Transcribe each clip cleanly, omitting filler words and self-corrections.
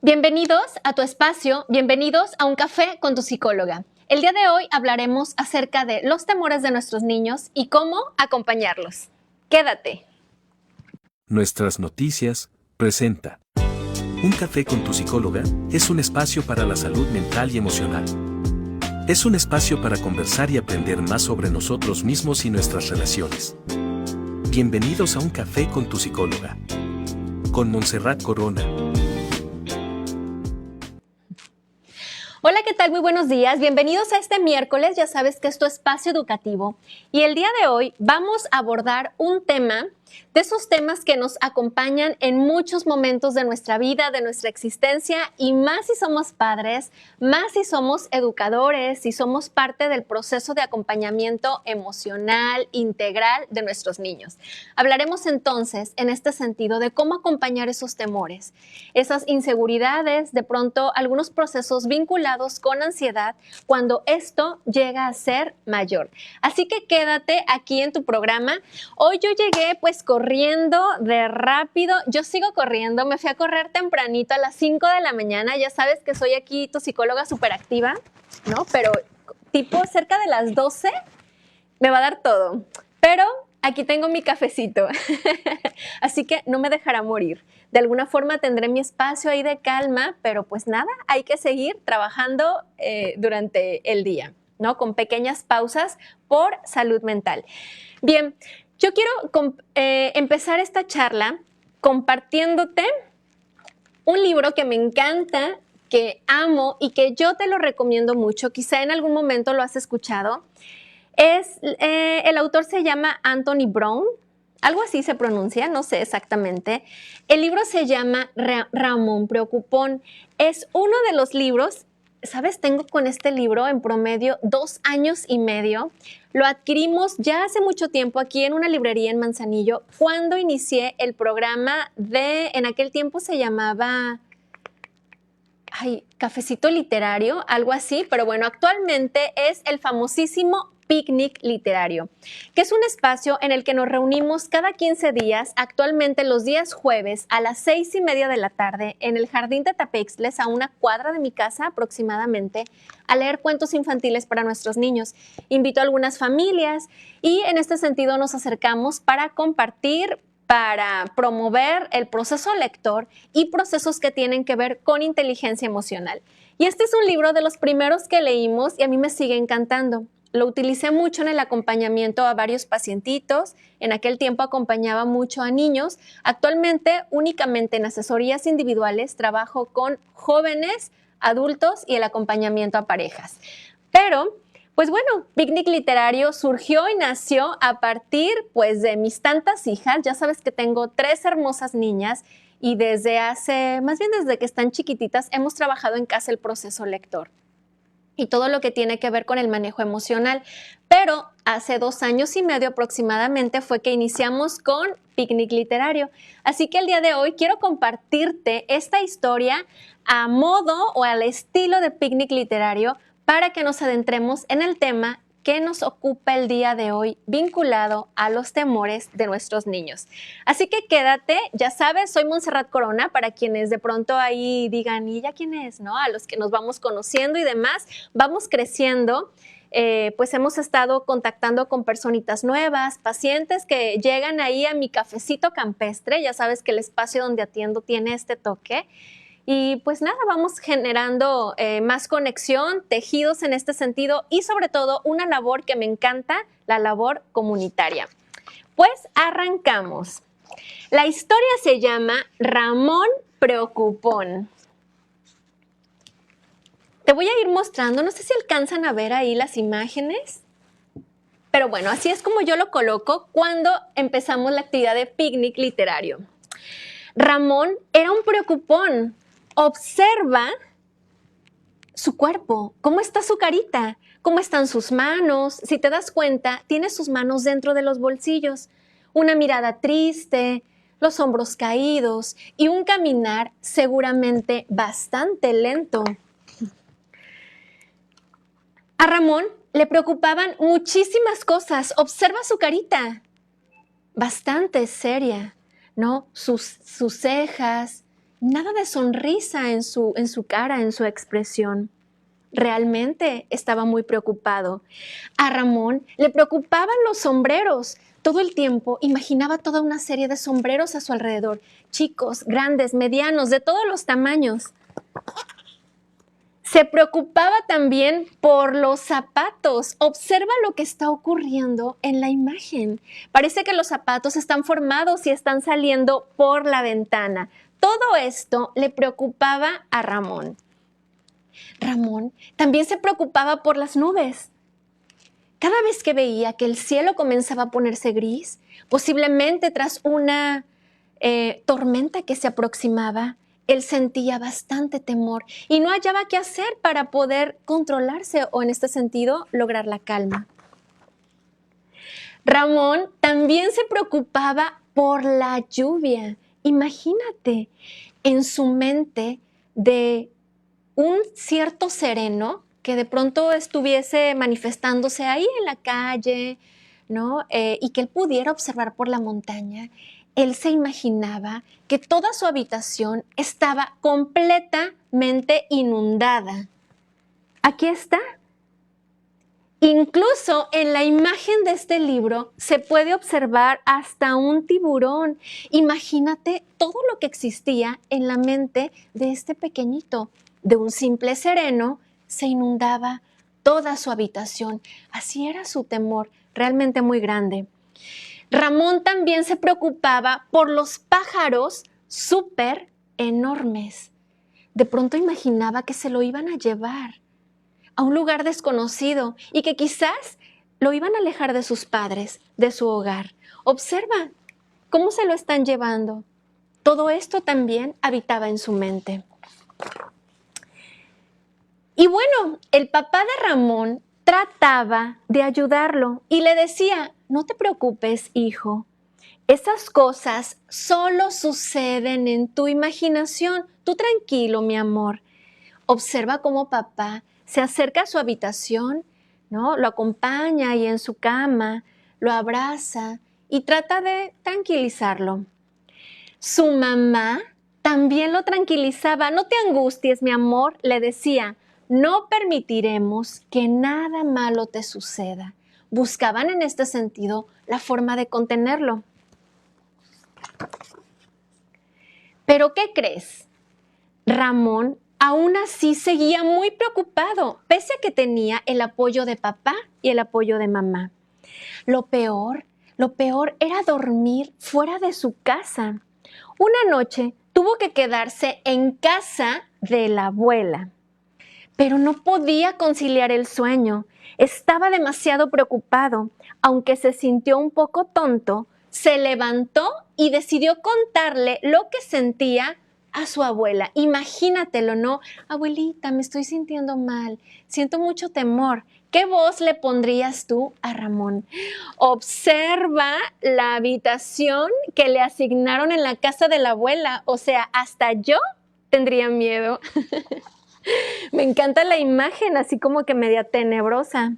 Bienvenidos a tu espacio, bienvenidos a Un Café con tu psicóloga. El día de hoy hablaremos acerca de los temores de nuestros niños y cómo acompañarlos. Quédate. Nuestras Noticias presenta Un Café con tu psicóloga es un espacio para la salud mental y emocional. Es un espacio para conversar y aprender más sobre nosotros mismos y nuestras relaciones. Bienvenidos a Un Café con tu psicóloga. Con Montserrat Corona. Hola, ¿qué tal? Muy buenos días. Bienvenidos a este miércoles. Ya sabes que es tu espacio educativo. Y el día de hoy vamos a abordar un tema de esos temas que nos acompañan en muchos momentos de nuestra vida, de nuestra existencia, y más si somos padres, más si somos educadores, si somos parte del proceso de acompañamiento emocional, integral de nuestros niños. Hablaremos entonces, en este sentido, de cómo acompañar esos temores, esas inseguridades, de pronto algunos procesos vinculados con ansiedad, cuando esto llega a ser mayor. Así que quédate aquí en tu programa. Hoy yo llegué corriendo de rápido. Yo sigo corriendo, me fui a correr tempranito a las 5 de la mañana. Ya sabes que soy aquí tu psicóloga súper activa, ¿no? Pero tipo cerca de las 12 me va a dar todo. Pero aquí tengo mi cafecito, así que no me dejará morir. De alguna forma tendré mi espacio ahí de calma, pero pues nada, hay que seguir trabajando durante el día, ¿no? Con pequeñas pausas por salud mental. Bien, yo quiero empezar esta charla compartiéndote un libro que me encanta, que amo y que yo te lo recomiendo mucho. Quizá en algún momento lo has escuchado. El autor se llama Anthony Brown, algo así se pronuncia, no sé exactamente. El libro se llama Ramón Preocupón. Es uno de los libros, ¿sabes? Tengo con este libro en promedio 2 años y medio. Lo adquirimos ya hace mucho tiempo aquí en una librería en Manzanillo, cuando inicié el programa en aquel tiempo se llamaba Cafecito Literario, algo así, pero bueno, actualmente es el famosísimo Picnic Literario, que es un espacio en el que nos reunimos cada 15 días, actualmente los días jueves a las 6:30 de la tarde en el Jardín de Tapextles, a una cuadra de mi casa aproximadamente, a leer cuentos infantiles para nuestros niños. Invito a algunas familias y en este sentido nos acercamos para compartir, para promover el proceso lector y procesos que tienen que ver con inteligencia emocional. Y este es un libro de los primeros que leímos y a mí me sigue encantando. Lo utilicé mucho en el acompañamiento a varios pacientitos. En aquel tiempo acompañaba mucho a niños. Actualmente, únicamente en asesorías individuales, trabajo con jóvenes, adultos y el acompañamiento a parejas. Pero, pues bueno, Picnic Literario surgió y nació a partir, pues, de mis tantas hijas. Ya sabes que tengo 3 hermosas niñas y desde que están chiquititas, hemos trabajado en casa el proceso lector y todo lo que tiene que ver con el manejo emocional. Pero hace 2 años y medio aproximadamente fue que iniciamos con Picnic Literario. Así que el día de hoy quiero compartirte esta historia a modo o al estilo de Picnic Literario para que nos adentremos en el tema que nos ocupa el día de hoy vinculado a los temores de nuestros niños. Así que quédate, ya sabes, soy Montserrat Corona, para quienes de pronto ahí digan, ¿y ella quién es? ¿No? A los que nos vamos conociendo y demás, vamos creciendo. Pues hemos estado contactando con personitas nuevas, pacientes que llegan ahí a mi cafecito campestre, ya sabes que el espacio donde atiendo tiene este toque. Y pues nada, vamos generando más conexión, tejidos en este sentido y sobre todo una labor que me encanta, la labor comunitaria. Pues arrancamos. La historia se llama Ramón Preocupón. Te voy a ir mostrando, no sé si alcanzan a ver ahí las imágenes, pero bueno, así es como yo lo coloco cuando empezamos la actividad de Picnic Literario. Ramón era un preocupón. Observa su cuerpo, cómo está su carita, cómo están sus manos. Si te das cuenta, tiene sus manos dentro de los bolsillos, una mirada triste, los hombros caídos y un caminar seguramente bastante lento. A Ramón le preocupaban muchísimas cosas. Observa su carita, bastante seria, ¿no? Sus cejas nada de sonrisa en su cara, en su expresión. Realmente estaba muy preocupado. A Ramón le preocupaban los sombreros. Todo el tiempo imaginaba toda una serie de sombreros a su alrededor, chicos, grandes, medianos, de todos los tamaños. Se preocupaba también por los zapatos. Observa lo que está ocurriendo en la imagen. Parece que los zapatos están formados y están saliendo por la ventana. Todo esto le preocupaba a Ramón. Ramón también se preocupaba por las nubes. Cada vez que veía que el cielo comenzaba a ponerse gris, posiblemente tras una tormenta que se aproximaba, él sentía bastante temor y no hallaba qué hacer para poder controlarse o, en este sentido, lograr la calma. Ramón también se preocupaba por la lluvia. Imagínate, en su mente de un cierto sereno que de pronto estuviese manifestándose ahí en la calle, ¿no? Y que él pudiera observar por la montaña. Él se imaginaba que toda su habitación estaba completamente inundada. Aquí está. Incluso en la imagen de este libro se puede observar hasta un tiburón. Imagínate todo lo que existía en la mente de este pequeñito. De un simple sereno se inundaba toda su habitación. Así era su temor, realmente muy grande. Ramón también se preocupaba por los pájaros súper enormes. De pronto imaginaba que se lo iban a llevar a un lugar desconocido y que quizás lo iban a alejar de sus padres, de su hogar. Observa cómo se lo están llevando. Todo esto también habitaba en su mente. Y bueno, el papá de Ramón trataba de ayudarlo y le decía: no te preocupes, hijo. Esas cosas solo suceden en tu imaginación. Tú tranquilo, mi amor. Observa cómo papá se acerca a su habitación, ¿no? Lo acompaña ahí en su cama, lo abraza y trata de tranquilizarlo. Su mamá también lo tranquilizaba. No te angusties, mi amor, le decía. No permitiremos que nada malo te suceda. Buscaban en este sentido la forma de contenerlo. ¿Pero qué crees? Ramón aún así seguía muy preocupado, pese a que tenía el apoyo de papá y el apoyo de mamá. Lo peor era dormir fuera de su casa. Una noche tuvo que quedarse en casa de la abuela. Pero no podía conciliar el sueño. Estaba demasiado preocupado. Aunque se sintió un poco tonto, se levantó y decidió contarle lo que sentía a su abuela. Imagínatelo, ¿no? Abuelita, me estoy sintiendo mal. Siento mucho temor. ¿Qué voz le pondrías tú a Ramón? Observa la habitación que le asignaron en la casa de la abuela. O sea, hasta yo tendría miedo. Me encanta la imagen, así como que media tenebrosa.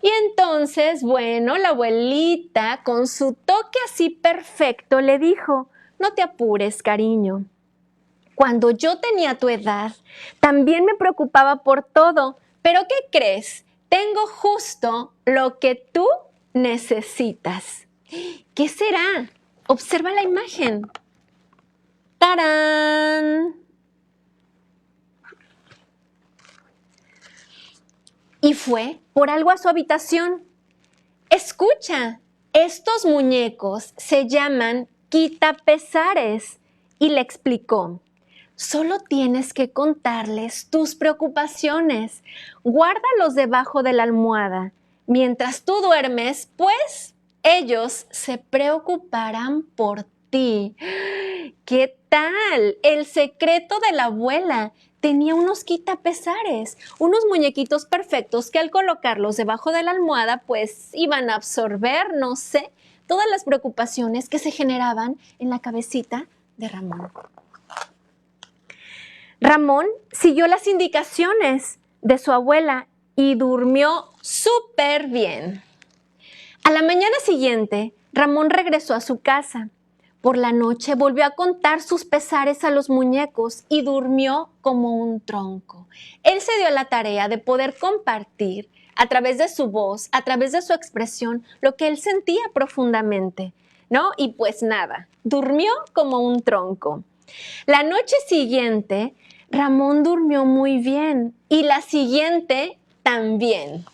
Y entonces, bueno, la abuelita, con su toque así perfecto, le dijo: no te apures, cariño. Cuando yo tenía tu edad, también me preocupaba por todo. ¿Pero qué crees? Tengo justo lo que tú necesitas. ¿Qué será? Observa la imagen. ¡Tarán! Y fue por algo a su habitación. Escucha, estos muñecos se llaman quitapesares. Y le explicó: solo tienes que contarles tus preocupaciones. Guárdalos debajo de la almohada. Mientras tú duermes, pues ellos se preocuparán por ti. ¿Qué tal? El secreto de la abuela. Tenía unos quitapesares, unos muñequitos perfectos que al colocarlos debajo de la almohada, pues iban a absorber, no sé, todas las preocupaciones que se generaban en la cabecita de Ramón. Ramón siguió las indicaciones de su abuela y durmió súper bien. A la mañana siguiente, Ramón regresó a su casa. Por la noche volvió a contar sus pesares a los muñecos y durmió como un tronco. Él se dio a la tarea de poder compartir a través de su voz, a través de su expresión, lo que él sentía profundamente, ¿no? Y pues nada, durmió como un tronco. La noche siguiente, Ramón durmió muy bien y la siguiente también.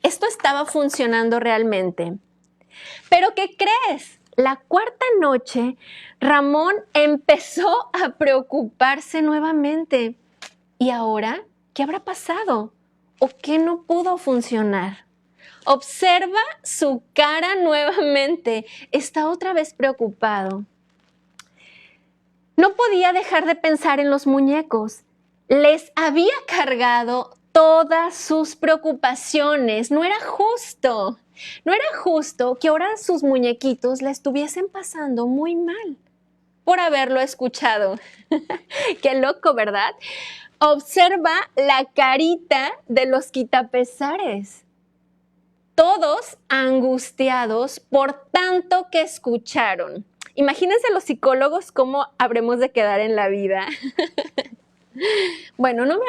Esto estaba funcionando realmente. ¿Pero qué crees? La cuarta noche, Ramón empezó a preocuparse nuevamente. ¿Y ahora qué habrá pasado? ¿O qué no pudo funcionar? Observa su cara nuevamente. Está otra vez preocupado. No podía dejar de pensar en los muñecos. Les había cargado todas sus preocupaciones. No era justo. No era justo que ahora sus muñequitos la estuviesen pasando muy mal por haberlo escuchado. Qué loco, ¿verdad? Observa la carita de los quitapesares. Todos angustiados por tanto que escucharon. Imagínense los psicólogos cómo habremos de quedar en la vida. Bueno, no me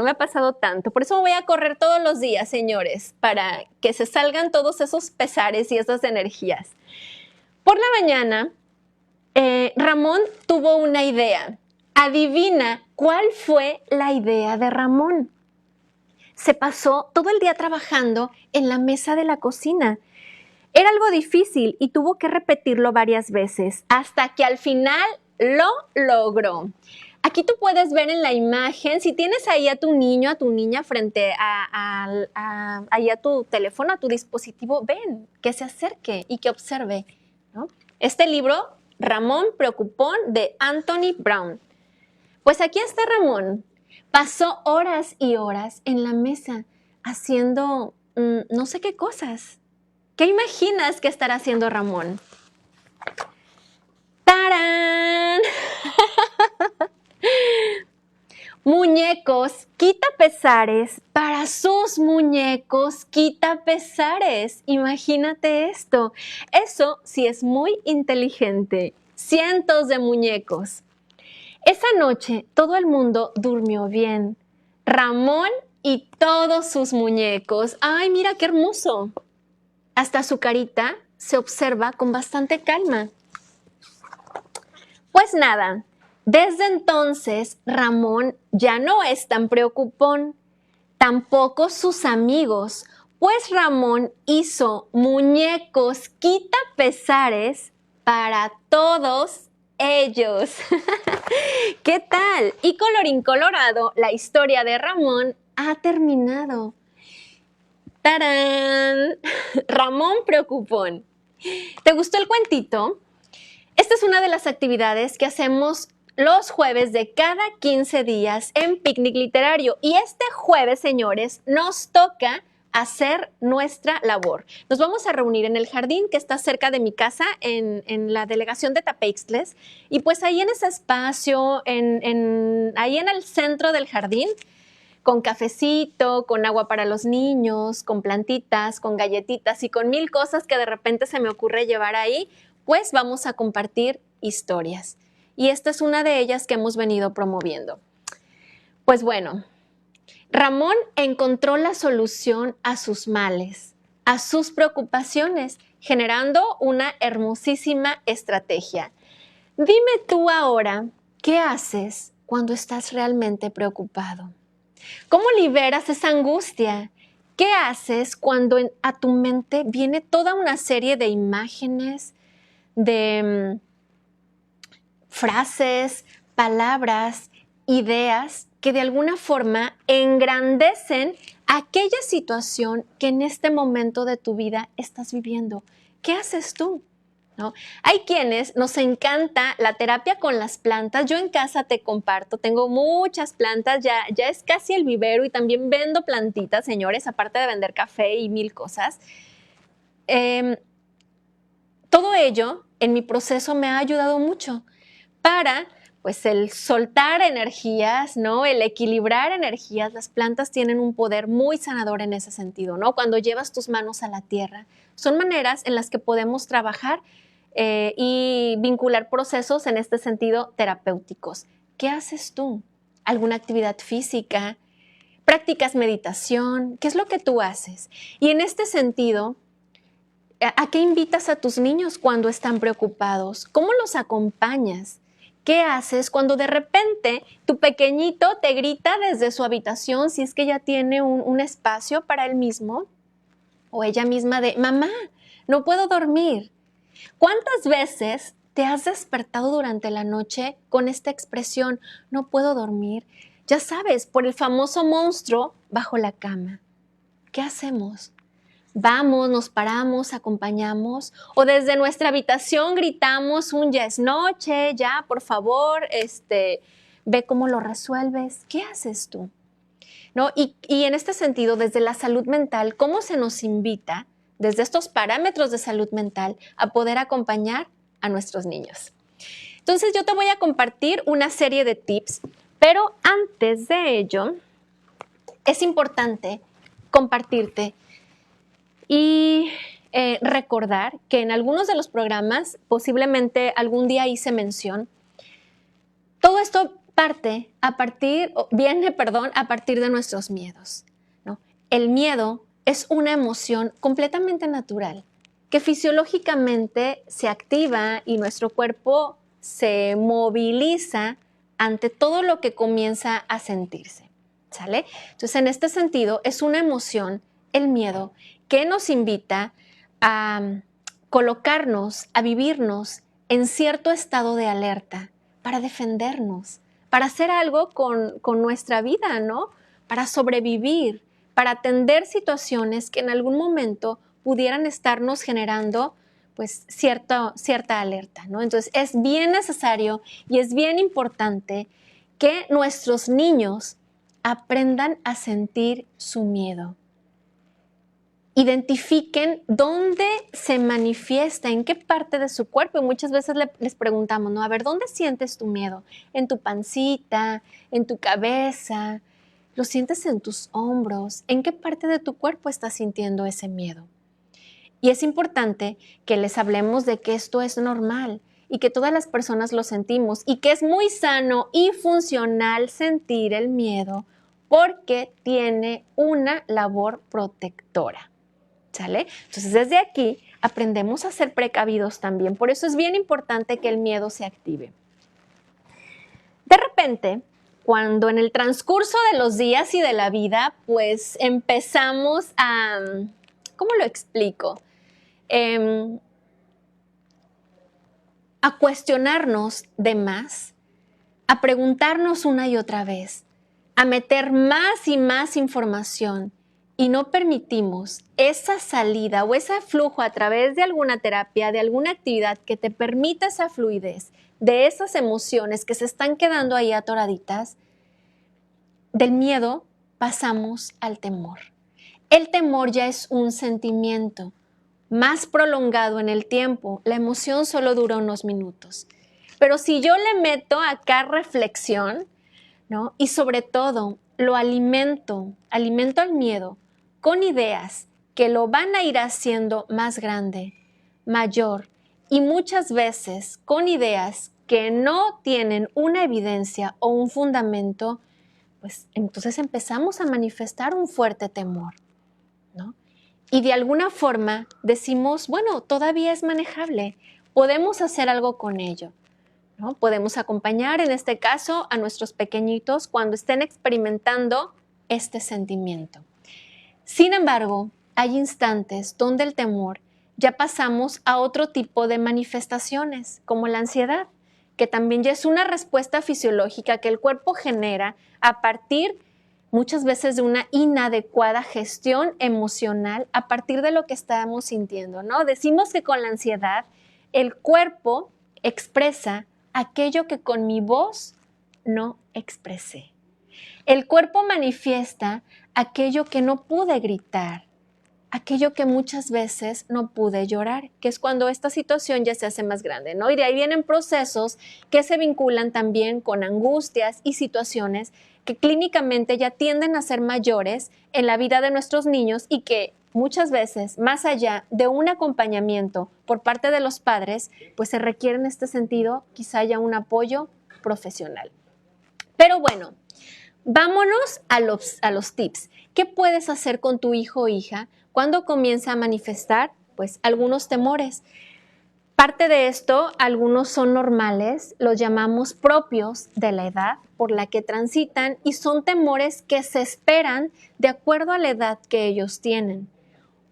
ha pasado tanto. Por eso voy a correr todos los días, señores, para que se salgan todos esos pesares y esas energías. Por la mañana, Ramón tuvo una idea. Adivina cuál fue la idea de Ramón. Se pasó todo el día trabajando en la mesa de la cocina. Era algo difícil y tuvo que repetirlo varias veces hasta que al final lo logró. Aquí tú puedes ver en la imagen, si tienes ahí a tu niño, a tu niña frente ahí a tu teléfono, a tu dispositivo, ven, que se acerque y que observe, ¿no? Este libro, Ramón Preocupón, de Anthony Brown. Pues aquí está Ramón. Pasó horas y horas en la mesa haciendo no sé qué cosas. ¿Qué imaginas que estará haciendo Ramón? ¡Tarán! Muñecos quitapesares para sus muñecos quitapesares. Imagínate esto. Eso sí es muy inteligente. Cientos de muñecos. Esa noche todo el mundo durmió bien. Ramón y todos sus muñecos. ¡Ay, mira qué hermoso! Hasta su carita se observa con bastante calma. Pues nada, desde entonces Ramón ya no es tan preocupón, tampoco sus amigos, pues Ramón hizo muñecos quitapesares para todos ellos. ¿Qué tal? Y colorín colorado, la historia de Ramón ha terminado. ¡Tarán! Ramón Preocupón. ¿Te gustó el cuentito? Esta es una de las actividades que hacemos los jueves de cada 15 días en Picnic Literario. Y este jueves, señores, nos toca hacer nuestra labor. Nos vamos a reunir en el jardín que está cerca de mi casa, en la delegación de Tapeixtles. Y pues ahí en ese espacio, ahí en el centro del jardín, con cafecito, con agua para los niños, con plantitas, con galletitas y con 1000 cosas que de repente se me ocurre llevar ahí, pues vamos a compartir historias. Y esta es una de ellas que hemos venido promoviendo. Pues bueno, Ramón encontró la solución a sus males, a sus preocupaciones, generando una hermosísima estrategia. Dime tú ahora, ¿qué haces cuando estás realmente preocupado? ¿Cómo liberas esa angustia? ¿Qué haces cuando a tu mente viene toda una serie de imágenes, de frases, palabras, ideas que de alguna forma engrandecen aquella situación que en este momento de tu vida estás viviendo? ¿Qué haces tú? ¿No? Hay quienes nos encanta la terapia con las plantas. Yo en casa te comparto, tengo muchas plantas, ya es casi el vivero y también vendo plantitas, señores, aparte de vender café y 1000 cosas. Todo ello en mi proceso me ha ayudado mucho para pues el soltar energías, ¿no? El equilibrar energías. Las plantas tienen un poder muy sanador en ese sentido, ¿no? Cuando llevas tus manos a la tierra, son maneras en las que podemos trabajar y vincular procesos en este sentido terapéuticos. ¿Qué haces tú? ¿Alguna actividad física? ¿Practicas meditación? ¿Qué es lo que tú haces? Y en este sentido, ¿a qué invitas a tus niños cuando están preocupados? ¿Cómo los acompañas? ¿Qué haces cuando de repente tu pequeñito te grita desde su habitación, si es que ya tiene un espacio para él mismo o ella misma de, mamá, no puedo dormir? ¿Cuántas veces te has despertado durante la noche con esta expresión, no puedo dormir? Ya sabes, por el famoso monstruo bajo la cama. ¿Qué hacemos? Vamos, nos paramos, acompañamos, o desde nuestra habitación gritamos un ya es noche, ya, por favor, ve cómo lo resuelves. ¿Qué haces tú? ¿No? Y en este sentido, desde la salud mental, ¿cómo se nos invita, desde estos parámetros de salud mental, a poder acompañar a nuestros niños? Entonces, yo te voy a compartir una serie de tips, pero antes de ello, es importante compartirte y recordar que en algunos de los programas, posiblemente algún día hice mención, todo esto viene a partir de nuestros miedos, ¿no? El miedo es una emoción completamente natural, que fisiológicamente se activa y nuestro cuerpo se moviliza ante todo lo que comienza a sentirse, ¿sale? Entonces, en este sentido, es una emoción, el miedo, que nos invita a colocarnos, a vivirnos en cierto estado de alerta para defendernos, para hacer algo con nuestra vida, ¿no? Para sobrevivir, para atender situaciones que en algún momento pudieran estarnos generando pues cierta alerta, ¿no? Entonces es bien necesario y es bien importante que nuestros niños aprendan a sentir su miedo. Identifiquen dónde se manifiesta, en qué parte de su cuerpo. Y muchas veces les preguntamos, ¿no? A ver, ¿dónde sientes tu miedo? ¿En tu pancita? ¿En tu cabeza? ¿Lo sientes en tus hombros? ¿En qué parte de tu cuerpo estás sintiendo ese miedo? Y es importante que les hablemos de que esto es normal y que todas las personas lo sentimos y que es muy sano y funcional sentir el miedo porque tiene una labor protectora. ¿Sale? Entonces, desde aquí aprendemos a ser precavidos también. Por eso es bien importante que el miedo se active. De repente, cuando en el transcurso de los días y de la vida, pues empezamos a, ¿cómo lo explico? A cuestionarnos de más, a preguntarnos una y otra vez, a meter más y más información, y no permitimos esa salida o ese flujo a través de alguna terapia, de alguna actividad que te permita esa fluidez de esas emociones que se están quedando ahí atoraditas, del miedo pasamos al temor. El temor ya es un sentimiento más prolongado en el tiempo. La emoción solo dura unos minutos. Pero si yo le meto acá reflexión, ¿no? Y sobre todo lo alimento al miedo con ideas que lo van a ir haciendo más grande, mayor, y muchas veces con ideas que no tienen una evidencia o un fundamento, pues entonces empezamos a manifestar un fuerte temor, ¿no? Y de alguna forma decimos, bueno, todavía es manejable, podemos hacer algo con ello, ¿no? Podemos acompañar, en este caso, a nuestros pequeñitos cuando estén experimentando este sentimiento. Sin embargo, hay instantes donde el temor ya pasamos a otro tipo de manifestaciones, como la ansiedad, que también ya es una respuesta fisiológica que el cuerpo genera a partir muchas veces de una inadecuada gestión emocional a partir de lo que estamos sintiendo, ¿no? Decimos que con la ansiedad el cuerpo expresa aquello que con mi voz no expresé. El cuerpo manifiesta aquello que no pude gritar, aquello que muchas veces no pude llorar, que es cuando esta situación ya se hace más grande, ¿no? Y de ahí vienen procesos que se vinculan también con angustias y situaciones que clínicamente ya tienden a ser mayores en la vida de nuestros niños y que muchas veces, más allá de un acompañamiento por parte de los padres, pues se requiere en este sentido quizá ya un apoyo profesional. Pero bueno, vámonos a los tips. ¿Qué puedes hacer con tu hijo o hija cuando comienza a manifestar pues algunos temores? Parte de esto, algunos son normales, los llamamos propios de la edad por la que transitan y son temores que se esperan de acuerdo a la edad que ellos tienen.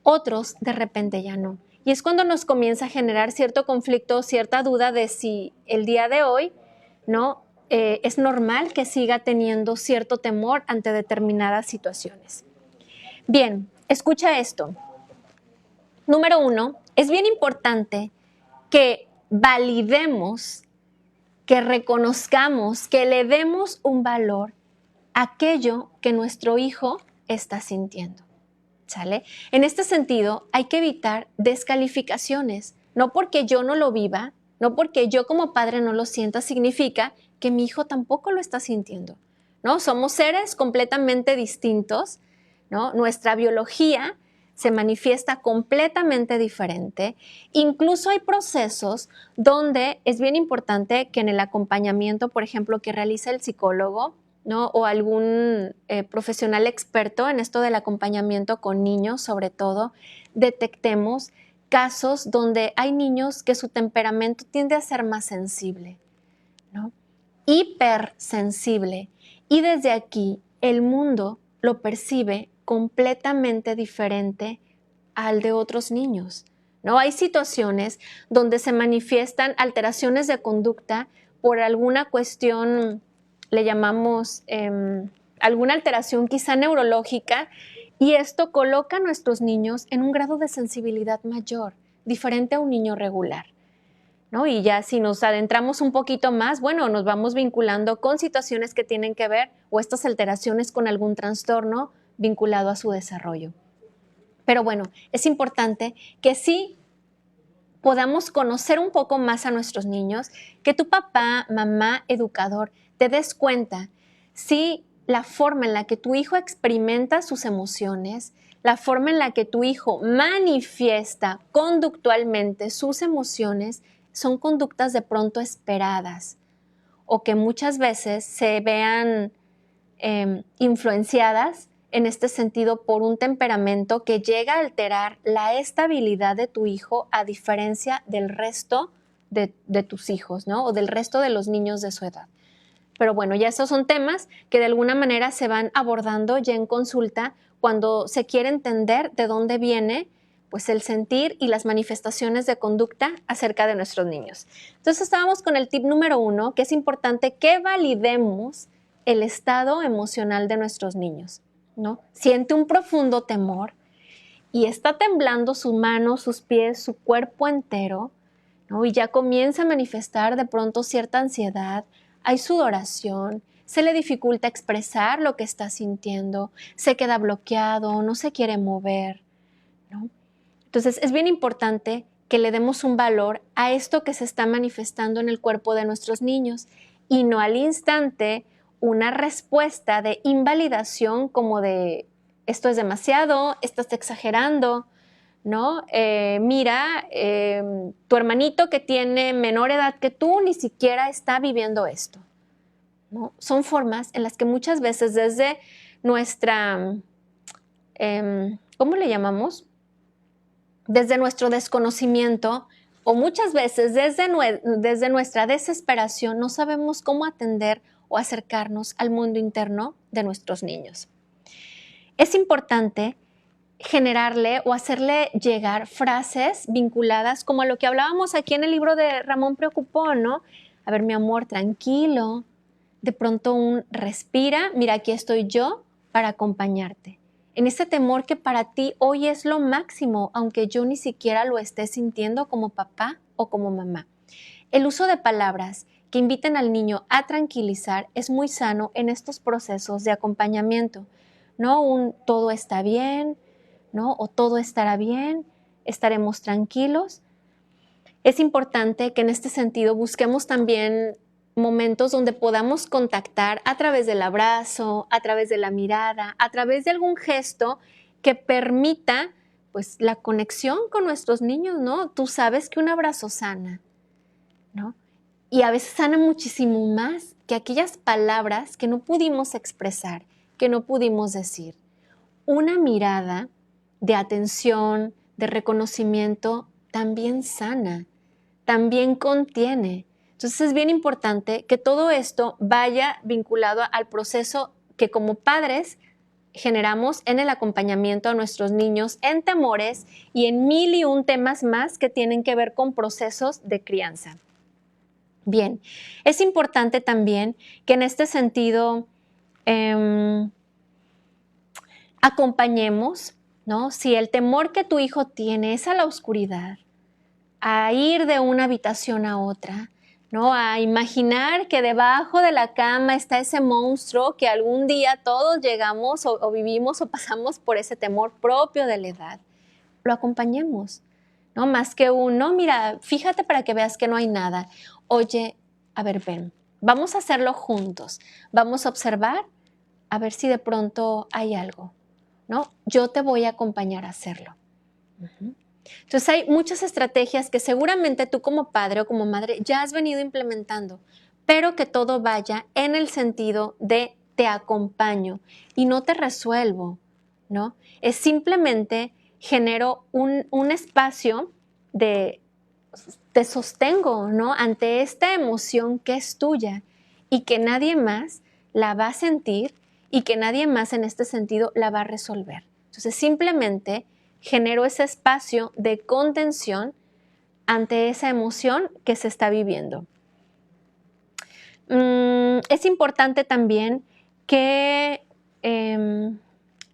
Otros de repente ya no. Y es cuando nos comienza a generar cierto conflicto, cierta duda de si el día de hoy, ¿no? Es normal que siga teniendo cierto temor ante determinadas situaciones. Bien, escucha esto. Número 1, es bien importante que validemos, que reconozcamos, que le demos un valor a aquello que nuestro hijo está sintiendo. ¿Sale? En este sentido, hay que evitar descalificaciones. No porque yo no lo viva, no porque yo como padre no lo sienta, significa que mi hijo tampoco lo está sintiendo, ¿no? Somos seres completamente distintos, ¿no? Nuestra biología se manifiesta completamente diferente. Incluso hay procesos donde es bien importante que en el acompañamiento, por ejemplo, que realiza el psicólogo, ¿no? O algún profesional experto en esto del acompañamiento con niños, sobre todo, detectemos casos donde hay niños que su temperamento tiende a ser más sensible, ¿no? Hipersensible. Y desde aquí el mundo lo percibe completamente diferente al de otros niños, ¿no? Hay situaciones donde se manifiestan alteraciones de conducta por alguna cuestión, le llamamos alguna alteración quizá neurológica, y esto coloca a nuestros niños en un grado de sensibilidad mayor, diferente a un niño regular, ¿no? Y ya si nos adentramos un poquito más, bueno, nos vamos vinculando con situaciones que tienen que ver o estas alteraciones con algún trastorno vinculado a su desarrollo. Pero bueno, es importante que sí podamos conocer un poco más a nuestros niños, que tu papá, mamá, educador, te des cuenta si la forma en la que tu hijo experimenta sus emociones, la forma en la que tu hijo manifiesta conductualmente sus emociones, son conductas de pronto esperadas o que muchas veces se vean influenciadas en este sentido por un temperamento que llega a alterar la estabilidad de tu hijo a diferencia del resto de tus hijos, ¿no? O del resto de los niños de su edad. Pero bueno, ya esos son temas que de alguna manera se van abordando ya en consulta cuando se quiere entender de dónde viene pues el sentir y las manifestaciones de conducta acerca de nuestros niños. Entonces estábamos con el tip número 1, que es importante que validemos el estado emocional de nuestros niños, ¿no? Siente un profundo temor y está temblando su mano, sus pies, su cuerpo entero, ¿no? Y ya comienza a manifestar de pronto cierta ansiedad, hay sudoración, se le dificulta expresar lo que está sintiendo, se queda bloqueado, no se quiere mover, ¿no? Entonces es bien importante que le demos un valor a esto que se está manifestando en el cuerpo de nuestros niños y no al instante una respuesta de invalidación como de esto es demasiado, estás exagerando, ¿no? Mira, tu hermanito que tiene menor edad que tú ni siquiera está viviendo esto, ¿no? Son formas en las que muchas veces desde nuestra, ¿cómo le llamamos? Desde nuestro desconocimiento o muchas veces desde nuestra desesperación no sabemos cómo atender o acercarnos al mundo interno de nuestros niños. Es importante generarle o hacerle llegar frases vinculadas como a lo que hablábamos aquí en el libro de Ramón Preocupó, ¿no? A ver, mi amor, tranquilo, de pronto un respira, mira, aquí estoy yo para acompañarte. En ese temor que para ti hoy es lo máximo, aunque yo ni siquiera lo esté sintiendo como papá o como mamá. El uso de palabras que inviten al niño a tranquilizar es muy sano en estos procesos de acompañamiento. No un todo está bien, ¿no? O todo estará bien, estaremos tranquilos. Es importante que en este sentido busquemos también momentos donde podamos contactar a través del abrazo, a través de la mirada, a través de algún gesto que permita pues la conexión con nuestros niños, ¿no? Tú sabes que un abrazo sana, ¿no? Y a veces sana muchísimo más que aquellas palabras que no pudimos expresar, que no pudimos decir. Una mirada de atención, de reconocimiento, también sana, también contiene. Entonces es bien importante que todo esto vaya vinculado al proceso que como padres generamos en el acompañamiento a nuestros niños en temores y en 1001 temas más que tienen que ver con procesos de crianza. Bien, es importante también que en este sentido acompañemos, ¿no? Si el temor que tu hijo tiene es a la oscuridad, a ir de una habitación a otra, ¿no? A imaginar que debajo de la cama está ese monstruo que algún día todos llegamos o vivimos o pasamos por ese temor propio de la edad. Lo acompañemos, ¿no? Más que uno, mira, fíjate para que veas que no hay nada. Oye, a ver, ven, vamos a hacerlo juntos. Vamos a observar a ver si de pronto hay algo, ¿no? Yo te voy a acompañar a hacerlo. Entonces hay muchas estrategias que seguramente tú como padre o como madre ya has venido implementando, pero que todo vaya en el sentido de te acompaño y no te resuelvo, ¿no? Es simplemente genero un espacio de te sostengo, ¿no? Ante esta emoción que es tuya y que nadie más la va a sentir y que nadie más en este sentido la va a resolver. Entonces simplemente genero ese espacio de contención ante esa emoción que se está viviendo. Es importante también que,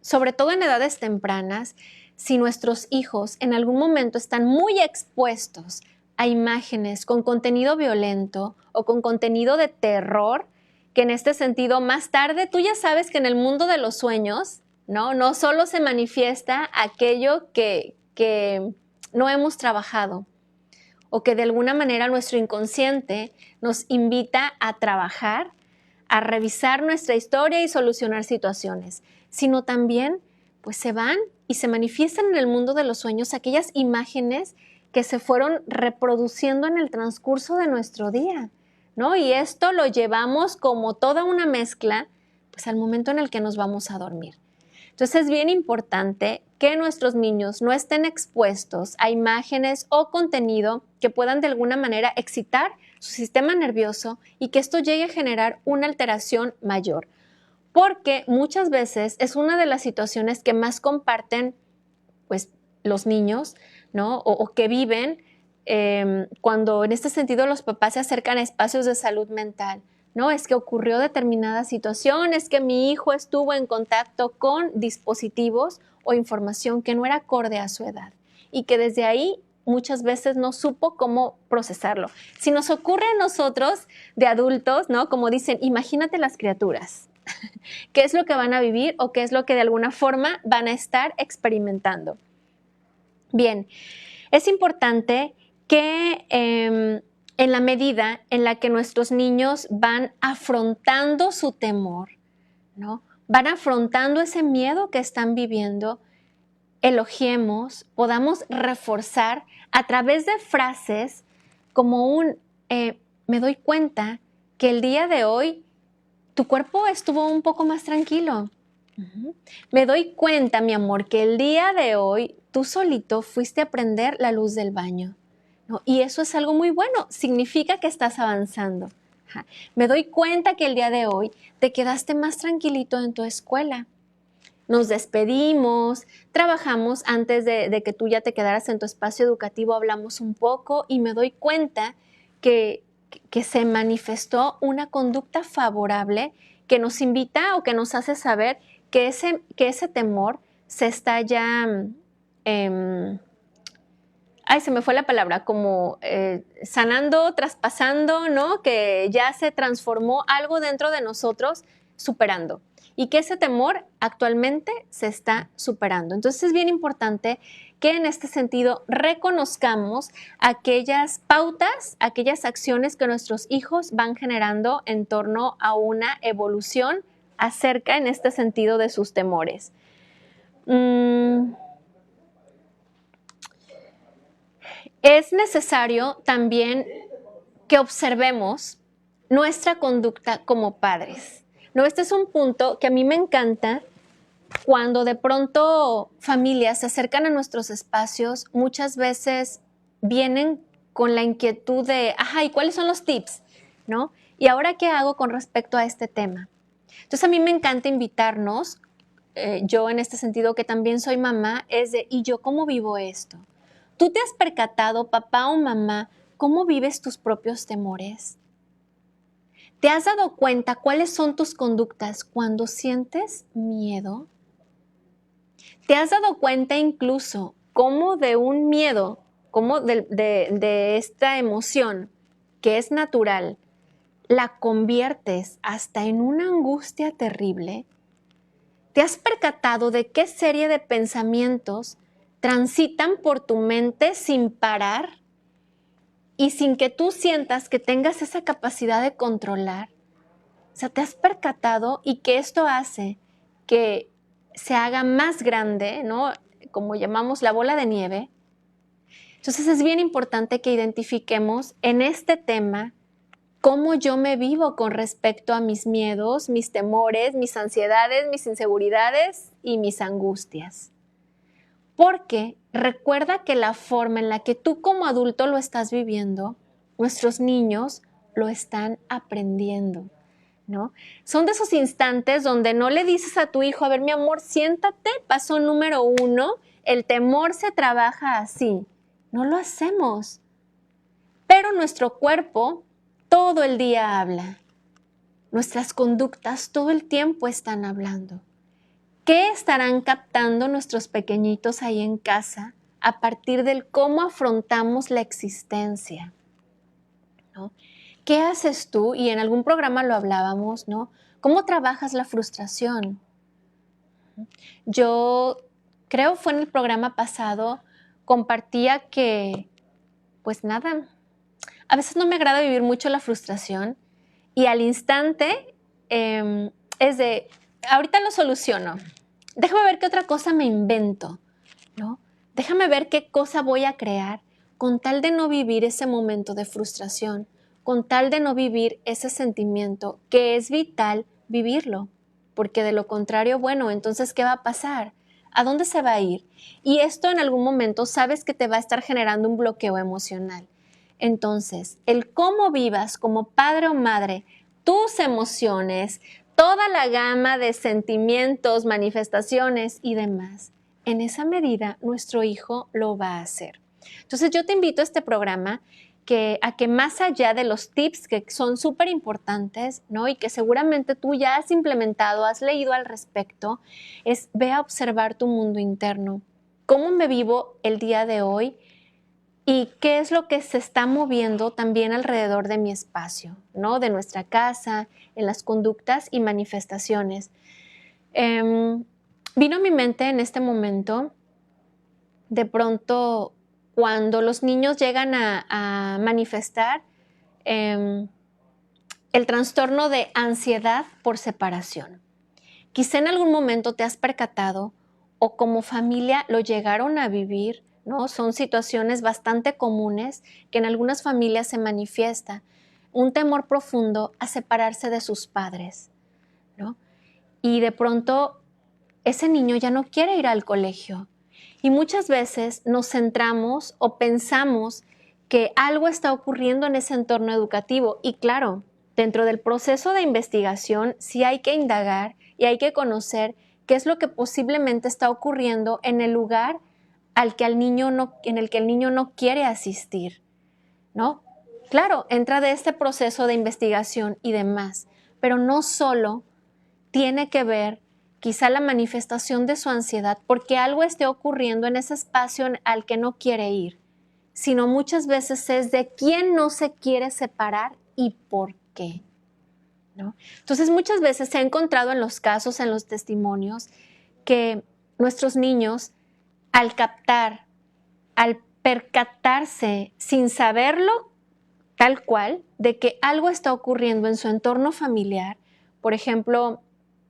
sobre todo en edades tempranas, si nuestros hijos en algún momento están muy expuestos a imágenes con contenido violento o con contenido de terror, que en este sentido más tarde tú ya sabes que en el mundo de los sueños, no solo se manifiesta aquello que no hemos trabajado o que de alguna manera nuestro inconsciente nos invita a trabajar, a revisar nuestra historia y solucionar situaciones, sino también pues se van y se manifiestan en el mundo de los sueños aquellas imágenes que se fueron reproduciendo en el transcurso de nuestro día, ¿no? Y esto lo llevamos como toda una mezcla pues al momento en el que nos vamos a dormir. Entonces es bien importante que nuestros niños no estén expuestos a imágenes o contenido que puedan de alguna manera excitar su sistema nervioso y que esto llegue a generar una alteración mayor. Porque muchas veces es una de las situaciones que más comparten pues, los niños, ¿no? o que viven cuando en este sentido los papás se acercan a espacios de salud mental. No, es que ocurrió determinada situación, es que mi hijo estuvo en contacto con dispositivos o información que no era acorde a su edad y que desde ahí muchas veces no supo cómo procesarlo. Si nos ocurre a nosotros de adultos, ¿no? Como dicen, imagínate las criaturas, qué es lo que van a vivir o qué es lo que de alguna forma van a estar experimentando. Bien, es importante que en la medida en la que nuestros niños van afrontando su temor, ¿no? Van afrontando ese miedo que están viviendo, elogiemos, podamos reforzar a través de frases como me doy cuenta que el día de hoy tu cuerpo estuvo un poco más tranquilo. Me doy cuenta, mi amor, que el día de hoy tú solito fuiste a prender la luz del baño, ¿no? Y eso es algo muy bueno, significa que estás avanzando. Me doy cuenta que el día de hoy te quedaste más tranquilito en tu escuela. Nos despedimos, trabajamos antes de que tú ya te quedaras en tu espacio educativo, hablamos un poco y me doy cuenta que se manifestó una conducta favorable que nos invita o que nos hace saber que ese temor se está ya, se me fue la palabra, como sanando, traspasando, ¿no? Que ya se transformó algo dentro de nosotros, superando. Y que ese temor actualmente se está superando. Entonces es bien importante que en este sentido reconozcamos aquellas pautas, aquellas acciones que nuestros hijos van generando en torno a una evolución acerca en este sentido de sus temores. es necesario también que observemos nuestra conducta como padres. ¿No? Este es un punto que a mí me encanta cuando de pronto familias se acercan a nuestros espacios, muchas veces vienen con la inquietud de, ajá, ¿y cuáles son los tips? ¿No? ¿Y ahora qué hago con respecto a este tema? Entonces a mí me encanta invitarnos, yo en este sentido que también soy mamá, es de, ¿y yo cómo vivo esto? ¿Tú te has percatado, papá o mamá, cómo vives tus propios temores? ¿Te has dado cuenta cuáles son tus conductas cuando sientes miedo? ¿Te has dado cuenta incluso cómo de un miedo, cómo de esta emoción que es natural, la conviertes hasta en una angustia terrible? ¿Te has percatado de qué serie de pensamientos transitan por tu mente sin parar y sin que tú sientas que tengas esa capacidad de controlar? O sea, ¿te has percatado y que esto hace que se haga más grande, ¿no? Como llamamos la bola de nieve? Entonces es bien importante que identifiquemos en este tema cómo yo me vivo con respecto a mis miedos, mis temores, mis ansiedades, mis inseguridades y mis angustias. Porque recuerda que la forma en la que tú como adulto lo estás viviendo, nuestros niños lo están aprendiendo, ¿no? Son de esos instantes donde no le dices a tu hijo, a ver, mi amor, siéntate, paso número 1, el temor se trabaja así. No lo hacemos. Pero nuestro cuerpo todo el día habla. Nuestras conductas todo el tiempo están hablando. ¿Qué estarán captando nuestros pequeñitos ahí en casa a partir del cómo afrontamos la existencia? ¿No? ¿Qué haces tú? Y en algún programa lo hablábamos, ¿no? ¿Cómo trabajas la frustración? Yo creo fue en el programa pasado, compartía que, pues nada, a veces no me agrada vivir mucho la frustración y al instante es de, ahorita lo soluciono, déjame ver qué otra cosa me invento, ¿no? Déjame ver qué cosa voy a crear con tal de no vivir ese momento de frustración, con tal de no vivir ese sentimiento que es vital vivirlo, porque de lo contrario, bueno, entonces, ¿qué va a pasar? ¿A dónde se va a ir? Y esto en algún momento sabes que te va a estar generando un bloqueo emocional. Entonces, el cómo vivas como padre o madre tus emociones, toda la gama de sentimientos, manifestaciones y demás, en esa medida nuestro hijo lo va a hacer. Entonces yo te invito a este programa a que más allá de los tips que son súper importantes, ¿no? Y que seguramente tú ya has implementado, has leído al respecto, es ve a observar tu mundo interno. ¿Cómo me vivo el día de hoy? ¿Y qué es lo que se está moviendo también alrededor de mi espacio, ¿no? De nuestra casa, en las conductas y manifestaciones. Vino a mi mente en este momento, de pronto, cuando los niños llegan a manifestar el trastorno de ansiedad por separación. Quizá en algún momento te has percatado o como familia lo llegaron a vivir, ¿no? Son situaciones bastante comunes que en algunas familias se manifiesta un temor profundo a separarse de sus padres, ¿no? Y de pronto ese niño ya no quiere ir al colegio. Y muchas veces nos centramos o pensamos que algo está ocurriendo en ese entorno educativo. Y claro, dentro del proceso de investigación sí hay que indagar y hay que conocer qué es lo que posiblemente está ocurriendo en el lugar en el que el niño no quiere asistir, ¿no? Claro, entra de este proceso de investigación y demás, pero no solo tiene que ver quizá la manifestación de su ansiedad porque algo esté ocurriendo en ese espacio al que no quiere ir, sino muchas veces es de quién no se quiere separar y por qué, ¿no? Entonces muchas veces se ha encontrado en los casos, en los testimonios, que nuestros niños al captar, al percatarse sin saberlo tal cual, de que algo está ocurriendo en su entorno familiar, por ejemplo,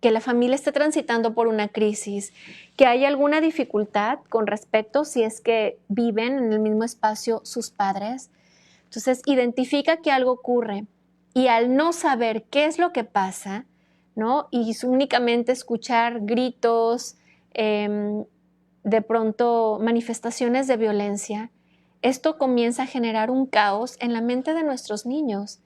que la familia esté transitando por una crisis, que hay alguna dificultad con respecto si es que viven en el mismo espacio sus padres. Entonces, identifica que algo ocurre y al no saber qué es lo que pasa, ¿no? Y únicamente escuchar gritos, de pronto manifestaciones de violencia, esto comienza a generar un caos en la mente de nuestros niños.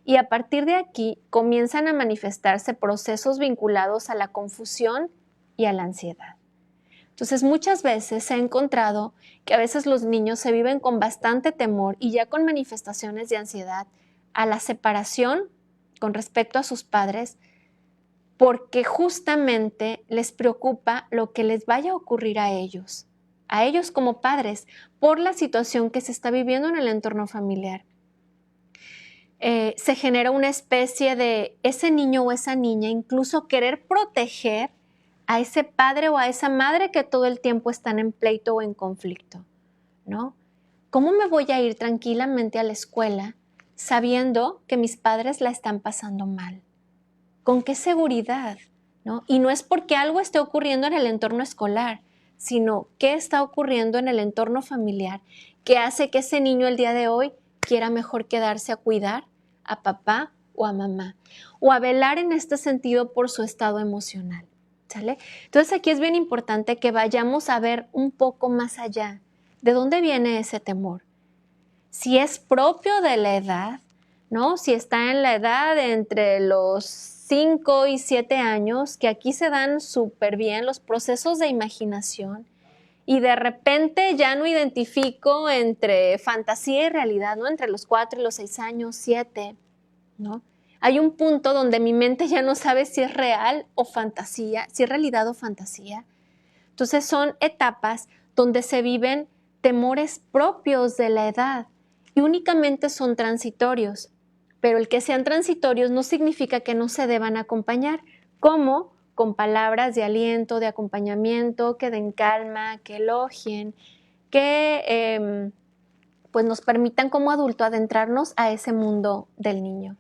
Y a partir de aquí comienzan a manifestarse procesos vinculados a la confusión y a la ansiedad. Entonces, muchas veces se ha encontrado que a veces los niños se viven con bastante temor y ya con manifestaciones de ansiedad a la separación con respecto a sus padres, porque justamente les preocupa lo que les vaya a ocurrir a ellos como padres, por la situación que se está viviendo en el entorno familiar. Se genera una especie de ese niño o esa niña incluso querer proteger a ese padre o a esa madre que todo el tiempo están en pleito o en conflicto, ¿no? ¿Cómo me voy a ir tranquilamente a la escuela sabiendo que mis padres la están pasando mal? ¿Con qué seguridad? ¿No? Y no es porque algo esté ocurriendo en el entorno escolar, sino qué está ocurriendo en el entorno familiar que hace que ese niño el día de hoy quiera mejor quedarse a cuidar a papá o a mamá, o a velar en este sentido por su estado emocional, ¿sale? Entonces aquí es bien importante que vayamos a ver un poco más allá. ¿De dónde viene ese temor? Si es propio de la edad, ¿no? Si está en la edad entre los 5 y 7 años, que aquí se dan súper bien los procesos de imaginación, y de repente ya no identifico entre fantasía y realidad, ¿no? Entre los 4 y los 6 años, 7, ¿no? Hay un punto donde mi mente ya no sabe si es real o fantasía, si es realidad o fantasía. Entonces son etapas donde se viven temores propios de la edad y únicamente son transitorios, pero el que sean transitorios no significa que no se deban acompañar, como con palabras de aliento, de acompañamiento, que den calma, que elogien, que pues nos permitan como adulto adentrarnos a ese mundo del niño,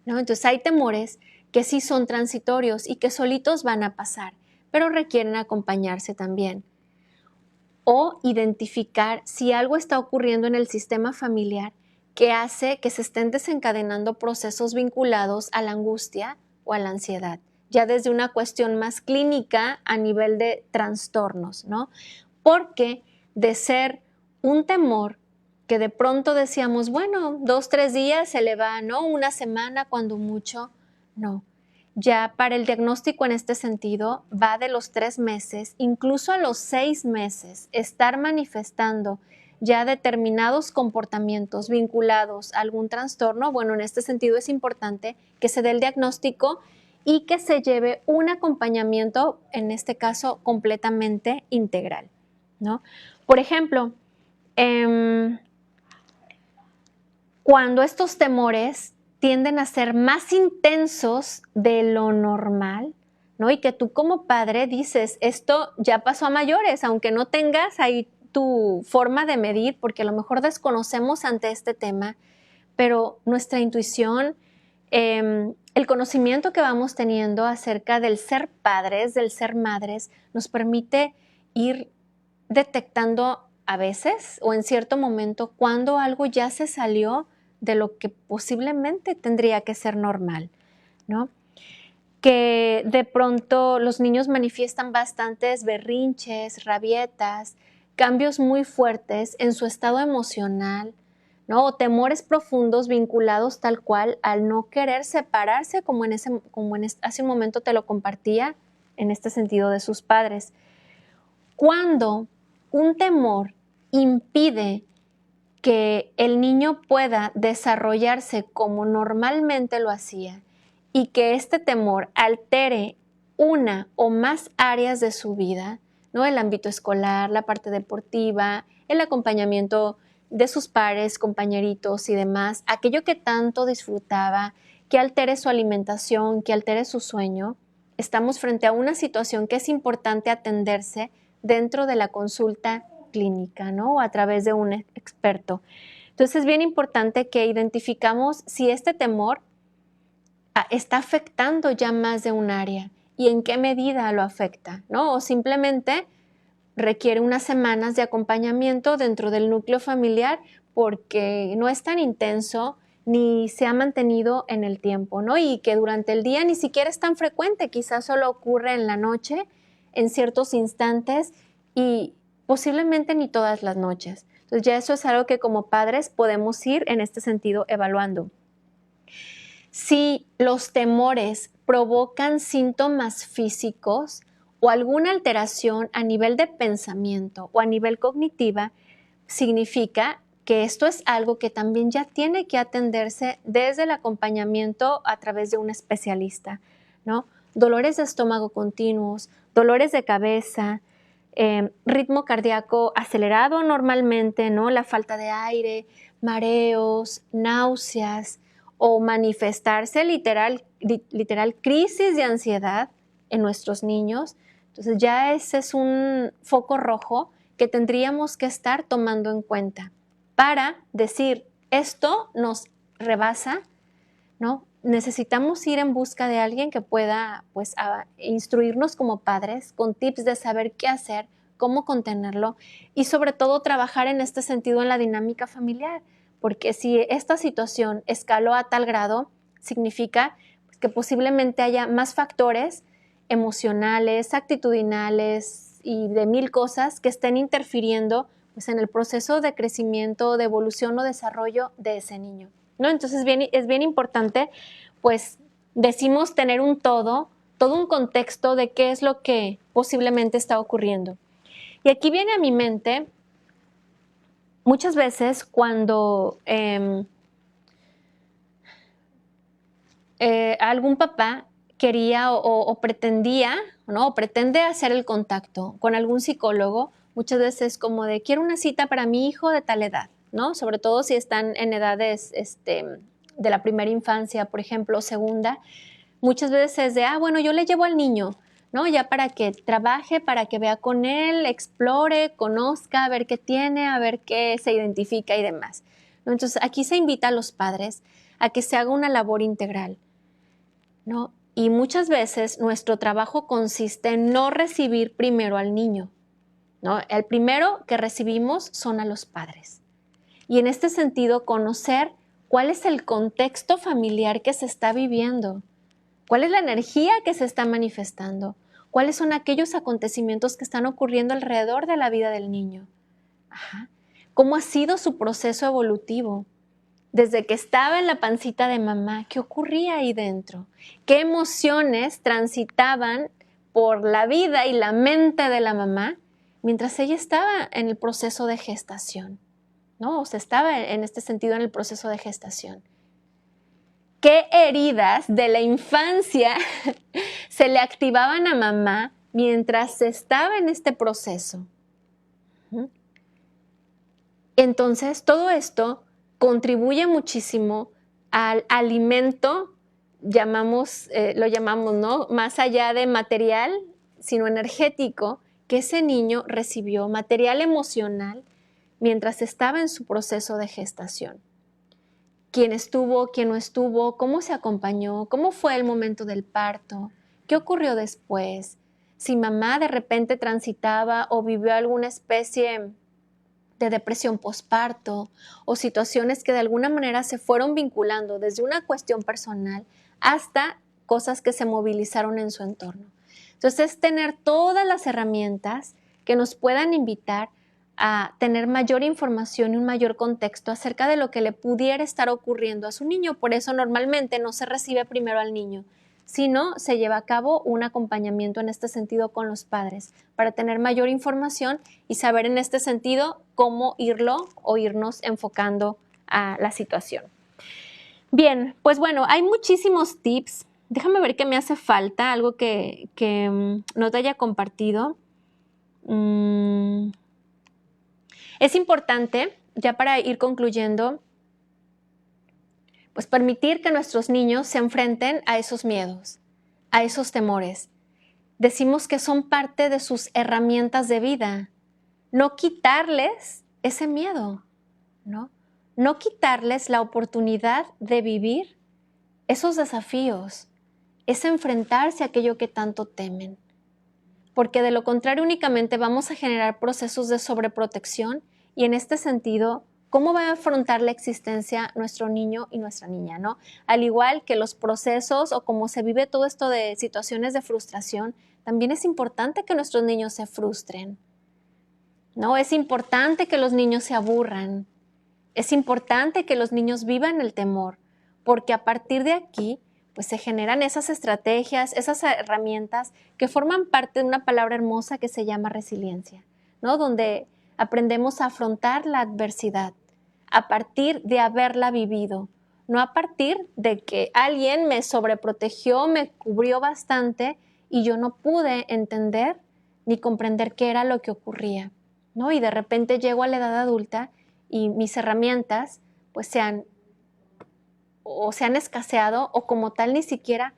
¿no? Entonces hay temores que sí son transitorios y que solitos van a pasar, pero requieren acompañarse también. O identificar si algo está ocurriendo en el sistema familiar que hace que se estén desencadenando procesos vinculados a la angustia o a la ansiedad, ya desde una cuestión más clínica a nivel de trastornos, ¿no? Porque de ser un temor que de pronto decíamos, bueno, 2, 3 días se le va, ¿no? Una semana cuando mucho, no. Ya para el diagnóstico en este sentido va de los 3 meses, incluso a los 6 meses, estar manifestando ya determinados comportamientos vinculados a algún trastorno. Bueno, en este sentido es importante que se dé el diagnóstico y que se lleve un acompañamiento, en este caso, completamente integral, ¿no? Por ejemplo, cuando estos temores tienden a ser más intensos de lo normal, ¿no? Y que tú como padre dices, esto ya pasó a mayores, aunque no tengas ahí tu forma de medir, porque a lo mejor desconocemos ante este tema, pero nuestra intuición, el conocimiento que vamos teniendo acerca del ser padres, del ser madres, nos permite ir detectando a veces o en cierto momento cuando algo ya se salió de lo que posiblemente tendría que ser normal, ¿no? Que de pronto los niños manifiestan bastantes berrinches, rabietas, cambios muy fuertes en su estado emocional, ¿no? O temores profundos vinculados tal cual al no querer separarse, hace un momento te lo compartía, en este sentido de sus padres. Cuando un temor impide que el niño pueda desarrollarse como normalmente lo hacía y que este temor altere una o más áreas de su vida, ¿no? El ámbito escolar, la parte deportiva, el acompañamiento de sus pares, compañeritos y demás, aquello que tanto disfrutaba, que altere su alimentación, que altere su sueño, estamos frente a una situación que es importante atenderse dentro de la consulta clínica, ¿no? O a través de un experto. Entonces es bien importante que identificamos si este temor está afectando ya más de un área y en qué medida lo afecta, ¿no? O simplemente requiere unas semanas de acompañamiento dentro del núcleo familiar porque no es tan intenso ni se ha mantenido en el tiempo, ¿no? Y que durante el día ni siquiera es tan frecuente, quizás solo ocurre en la noche, en ciertos instantes y posiblemente ni todas las noches. Entonces ya eso es algo que como padres podemos ir en este sentido evaluando. Si los temores provocan síntomas físicos o alguna alteración a nivel de pensamiento o a nivel cognitiva, significa que esto es algo que también ya tiene que atenderse desde el acompañamiento a través de un especialista, ¿no? Dolores de estómago continuos, dolores de cabeza, ritmo cardíaco acelerado normalmente, ¿no? La falta de aire, mareos, náuseas o manifestarse literal crisis de ansiedad en nuestros niños. Entonces ya ese es un foco rojo que tendríamos que estar tomando en cuenta para decir, esto nos rebasa, ¿no? Necesitamos ir en busca de alguien que pueda, pues, instruirnos como padres con tips de saber qué hacer, cómo contenerlo y sobre todo trabajar en este sentido en la dinámica familiar, porque si esta situación escaló a tal grado, significa pues, que posiblemente haya más factores emocionales, actitudinales y de mil cosas que estén interfiriendo pues, en el proceso de crecimiento, de evolución o desarrollo de ese niño, ¿no? Entonces es bien importante, pues decimos tener un todo un contexto de qué es lo que posiblemente está ocurriendo. Y aquí viene a mi mente muchas veces cuando algún papá quería o pretendía, ¿no? O pretende hacer el contacto con algún psicólogo, muchas veces como de quiero una cita para mi hijo de tal edad, ¿no? Sobre todo si están en edades de la primera infancia, por ejemplo, segunda, muchas veces es de, bueno, yo le llevo al niño, ¿no? Ya para que trabaje, para que vea con él, explore, conozca, a ver qué tiene, a ver qué se identifica y demás, ¿no? Entonces, aquí se invita a los padres a que se haga una labor integral, ¿no? Y muchas veces nuestro trabajo consiste en no recibir primero al niño, ¿no? El primero que recibimos son a los padres. Y en este sentido, conocer cuál es el contexto familiar que se está viviendo, cuál es la energía que se está manifestando, cuáles son aquellos acontecimientos que están ocurriendo alrededor de la vida del niño. ¿Cómo ha sido su proceso evolutivo? Desde que estaba en la pancita de mamá, ¿qué ocurría ahí dentro? ¿Qué emociones transitaban por la vida y la mente de la mamá mientras ella estaba en el proceso de gestación, ¿no? O sea, estaba en este sentido en el proceso de gestación. ¿Qué heridas de la infancia se le activaban a mamá mientras estaba en este proceso? Entonces, todo esto contribuye muchísimo al alimento, lo llamamos, ¿no? Más allá de material, sino energético, que ese niño recibió, material emocional, mientras estaba en su proceso de gestación. ¿Quién estuvo, quién no estuvo, cómo se acompañó, cómo fue el momento del parto, qué ocurrió después, si mamá de repente transitaba o vivió alguna especie de depresión posparto o situaciones que de alguna manera se fueron vinculando desde una cuestión personal hasta cosas que se movilizaron en su entorno. Entonces, es tener todas las herramientas que nos puedan invitar a tener mayor información y un mayor contexto acerca de lo que le pudiera estar ocurriendo a su niño. Por eso normalmente no se recibe primero al niño, sino se lleva a cabo un acompañamiento en este sentido con los padres para tener mayor información y saber en este sentido cómo irnos enfocando a la situación. Bien, pues bueno, hay muchísimos tips. Déjame ver qué me hace falta, algo que no te haya compartido. Es importante, ya para ir concluyendo, pues permitir que nuestros niños se enfrenten a esos miedos, a esos temores. Decimos que son parte de sus herramientas de vida. No quitarles ese miedo, ¿no? No quitarles la oportunidad de vivir esos desafíos, es enfrentarse a aquello que tanto temen. Porque de lo contrario únicamente vamos a generar procesos de sobreprotección y en este sentido, ¿cómo va a afrontar la existencia nuestro niño y nuestra niña, ¿no? Al igual que los procesos o cómo se vive todo esto de situaciones de frustración, también es importante que nuestros niños se frustren, ¿no? Es importante que los niños se aburran. Es importante que los niños vivan el temor, porque a partir de aquí, pues se generan esas estrategias, esas herramientas que forman parte de una palabra hermosa que se llama resiliencia, ¿no? Donde aprendemos a afrontar la adversidad a partir de haberla vivido, no a partir de que alguien me sobreprotegió, me cubrió bastante y yo no pude entender ni comprender qué era lo que ocurría, ¿no? Y de repente llego a la edad adulta y mis herramientas pues se han escaseado o como tal ni siquiera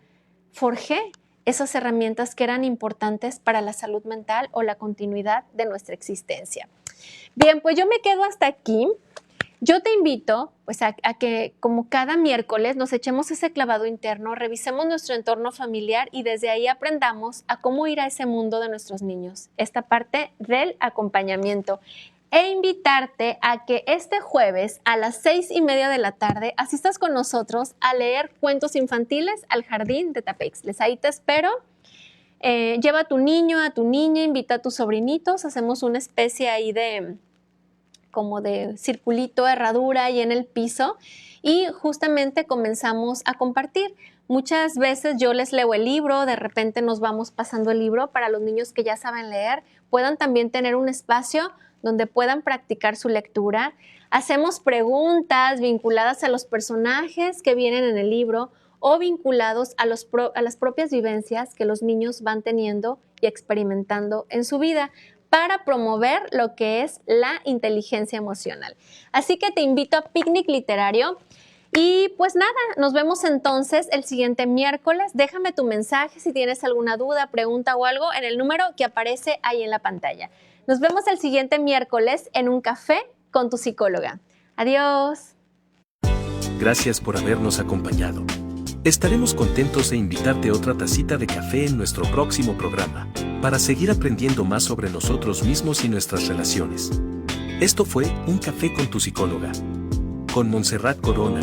forjé esas herramientas que eran importantes para la salud mental o la continuidad de nuestra existencia. Bien, pues yo me quedo hasta aquí. Yo te invito pues a que como cada miércoles nos echemos ese clavado interno, revisemos nuestro entorno familiar y desde ahí aprendamos a cómo ir a ese mundo de nuestros niños, esta parte del acompañamiento. E invitarte a que este jueves a las 6:30 de la tarde asistas con nosotros a leer cuentos infantiles al Jardín de Tapeixles. Ahí te espero. Lleva a tu niño, a tu niña, invita a tus sobrinitos, hacemos una especie ahí como de circulito, herradura ahí en el piso y justamente comenzamos a compartir. Muchas veces yo les leo el libro, de repente nos vamos pasando el libro para los niños que ya saben leer, puedan también tener un espacio donde puedan practicar su lectura. Hacemos preguntas vinculadas a los personajes que vienen en el libro o vinculados a las propias vivencias que los niños van teniendo y experimentando en su vida para promover lo que es la inteligencia emocional. Así que te invito a Picnic Literario. Y pues nada, nos vemos entonces el siguiente miércoles. Déjame tu mensaje si tienes alguna duda, pregunta o algo en el número que aparece ahí en la pantalla. Nos vemos el siguiente miércoles en un café con tu psicóloga. Adiós. Gracias por habernos acompañado. Estaremos contentos de invitarte otra tacita de café en nuestro próximo programa, para seguir aprendiendo más sobre nosotros mismos y nuestras relaciones. Esto fue Un Café con tu Psicóloga, con Montserrat Corona.